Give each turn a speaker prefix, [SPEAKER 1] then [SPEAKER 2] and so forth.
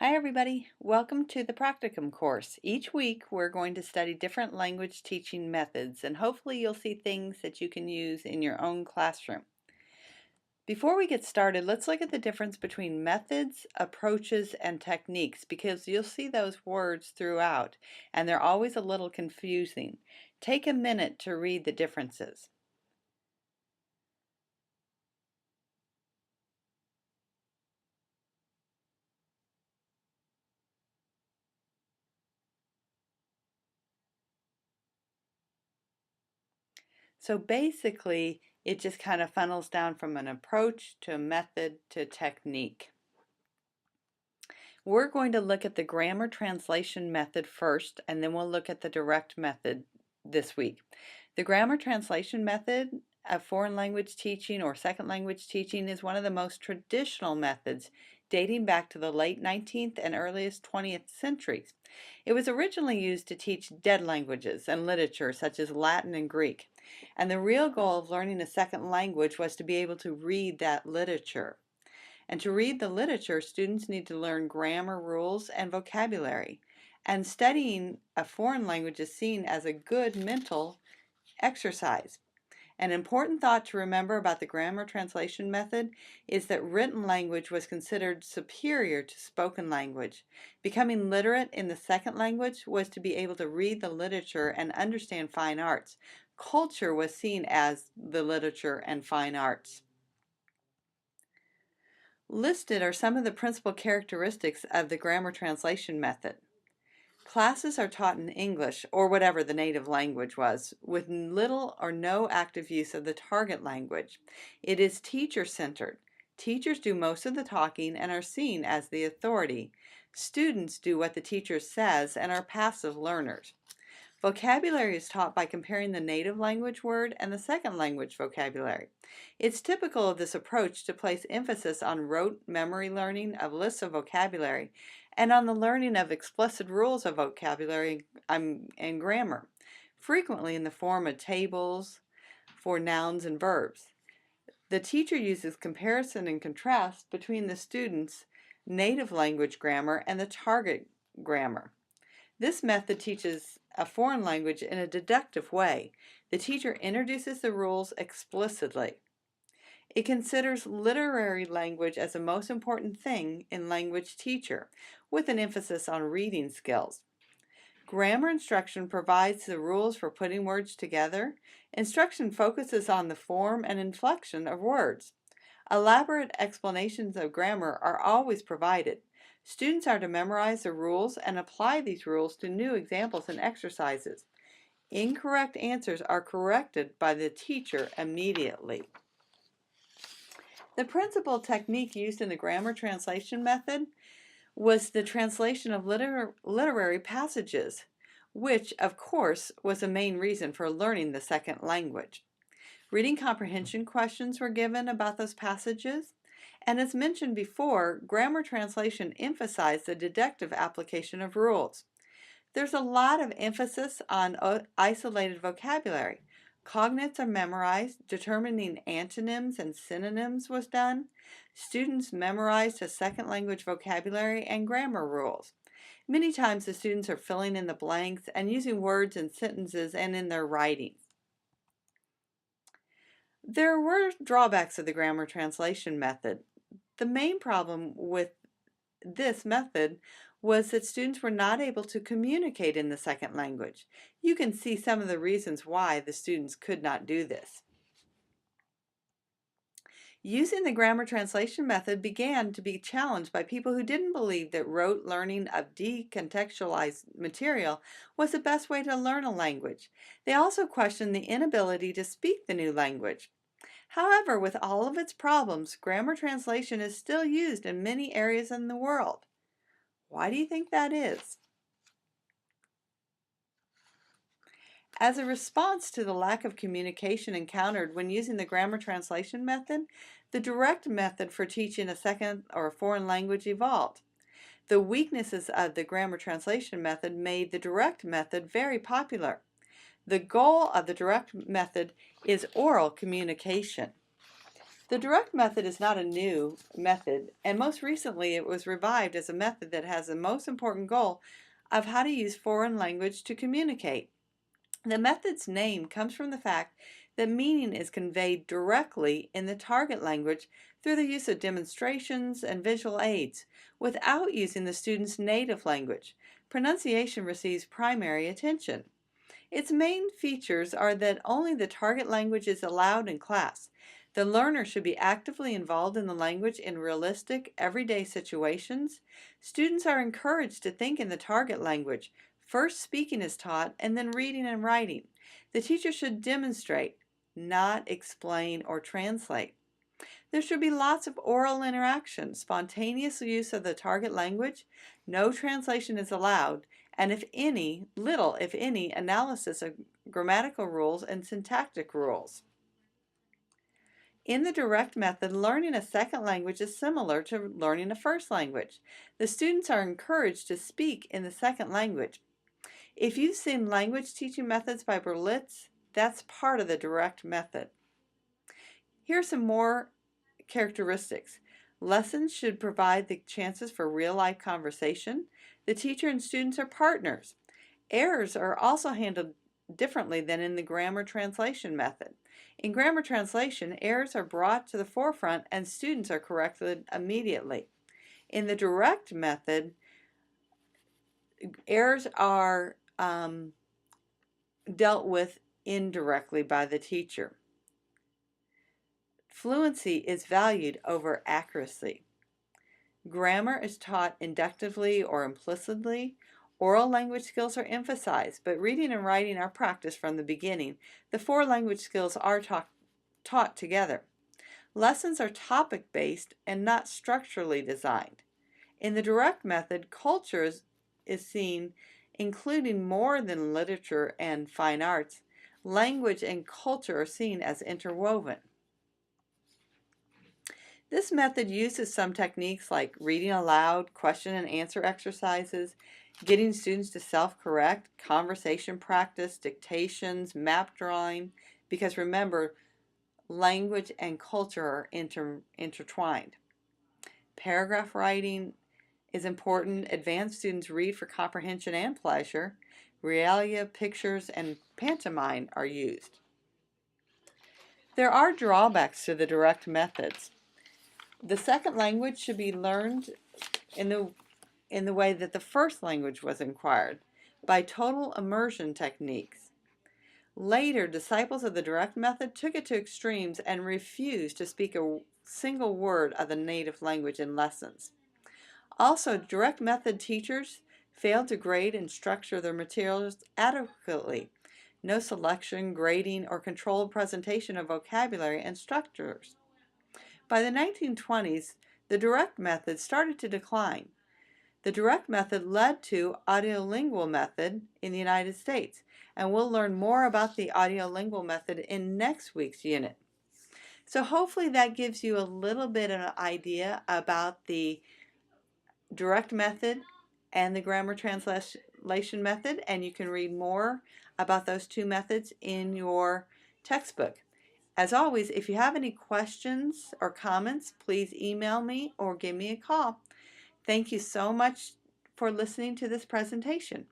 [SPEAKER 1] Hi everybody, welcome to the Practicum course. Each week we're going to study different language teaching methods and hopefully you'll see things that you can use in your own classroom. Before we get started, let's look at the difference between methods, approaches, and techniques because you'll see those words throughout and they're always a little confusing. Take a minute to read the differences. So basically, it just kind of funnels down from an approach to a method to technique. We're going to look at the grammar translation method first, and then we'll look at the direct method this week. The grammar translation method of foreign language teaching or second language teaching is one of the most traditional methods dating back to the late 19th and earliest 20th centuries. It was originally used to teach dead languages and literature such as Latin and Greek. And the real goal of learning a second language was to be able to read that literature. And to read the literature, students need to learn grammar rules and vocabulary. And studying a foreign language is seen as a good mental exercise. An important thought to remember about the grammar translation method is that written language was considered superior to spoken language. Becoming literate in the second language was to be able to read the literature and understand fine arts. Culture was seen as the literature and fine arts. Listed are some of the principal characteristics of the grammar translation method. Classes are taught in English, or whatever the native language was, with little or no active use of the target language. It is teacher-centered. Teachers do most of the talking and are seen as the authority. Students do what the teacher says and are passive learners. Vocabulary is taught by comparing the native language word and the second language vocabulary. It's typical of this approach to place emphasis on rote memory learning of lists of vocabulary and on the learning of explicit rules of vocabulary and grammar, frequently in the form of tables for nouns and verbs. The teacher uses comparison and contrast between the student's native language grammar and the target grammar. This method teaches a foreign language in a deductive way. The teacher introduces the rules explicitly. It considers literary language as the most important thing in language teacher, with an emphasis on reading skills. Grammar instruction provides the rules for putting words together. Instruction focuses on the form and inflection of words. Elaborate explanations of grammar are always provided. Students are to memorize the rules and apply these rules to new examples and exercises. Incorrect answers are corrected by the teacher immediately. The principal technique used in the grammar translation method was the translation of literary passages, which, of course, was a main reason for learning the second language. Reading comprehension questions were given about those passages, and as mentioned before, grammar translation emphasized the deductive application of rules. There's a lot of emphasis on isolated vocabulary. Cognates are memorized, determining antonyms and synonyms was done. Students memorized a second language vocabulary and grammar rules. Many times the students are filling in the blanks and using words in sentences and in their writing. There were drawbacks of the grammar translation method. The main problem with this method was that students were not able to communicate in the second language. You can see some of the reasons why the students could not do this. Using the grammar translation method began to be challenged by people who didn't believe that rote learning of decontextualized material was the best way to learn a language. They also questioned the inability to speak the new language. However, with all of its problems, grammar translation is still used in many areas in the world. Why do you think that is? As a response to the lack of communication encountered when using the grammar translation method, the direct method for teaching a second or a foreign language evolved. The weaknesses of the grammar translation method made the direct method very popular. The goal of the direct method is oral communication. The direct method is not a new method, and most recently it was revived as a method that has the most important goal of how to use foreign language to communicate. The method's name comes from the fact that meaning is conveyed directly in the target language through the use of demonstrations and visual aids, without using the student's native language. Pronunciation receives primary attention. Its main features are that only the target language is allowed in class. The learner should be actively involved in the language in realistic, everyday situations. Students are encouraged to think in the target language. First, speaking is taught, and then reading and writing. The teacher should demonstrate, not explain or translate. There should be lots of oral interaction, spontaneous use of the target language, no translation is allowed, and if any, little, if any, analysis of grammatical rules and syntactic rules. In the direct method, learning a second language is similar to learning a first language. The students are encouraged to speak in the second language. If you've seen language teaching methods by Berlitz, that's part of the direct method. Here are some more characteristics. Lessons should provide the chances for real-life conversation. The teacher and students are partners. Errors are also handled differently than in the grammar translation method. In grammar translation, errors are brought to the forefront and students are corrected immediately. In the direct method, errors are dealt with indirectly by the teacher. Fluency is valued over accuracy. Grammar is taught inductively or implicitly. Oral language skills are emphasized, but reading and writing are practiced from the beginning. The four language skills are taught together. Lessons are topic-based and not structurally designed. In the direct method, culture is seen including more than literature and fine arts. Language and culture are seen as interwoven. This method uses some techniques like reading aloud, question and answer exercises, getting students to self-correct, conversation practice, dictations, map drawing, because remember, language and culture are intertwined. Paragraph writing is important. Advanced students read for comprehension and pleasure. Realia, pictures, and pantomime are used. There are drawbacks to the direct methods. The second language should be learned in the way that the first language was acquired, by total immersion techniques. Later, disciples of the direct method took it to extremes and refused to speak a single word of the native language in lessons. Also, direct method teachers failed to grade and structure their materials adequately. No selection, grading, or controlled presentation of vocabulary and structures. By the 1920s, the direct method started to decline. The direct method led to audiolingual method in the United States, and we'll learn more about the audiolingual method in next week's unit. So hopefully that gives you a little bit of an idea about the direct method and the grammar translation method, and you can read more about those two methods in your textbook. As always, if you have any questions or comments, please email me or give me a call. Thank you so much for listening to this presentation.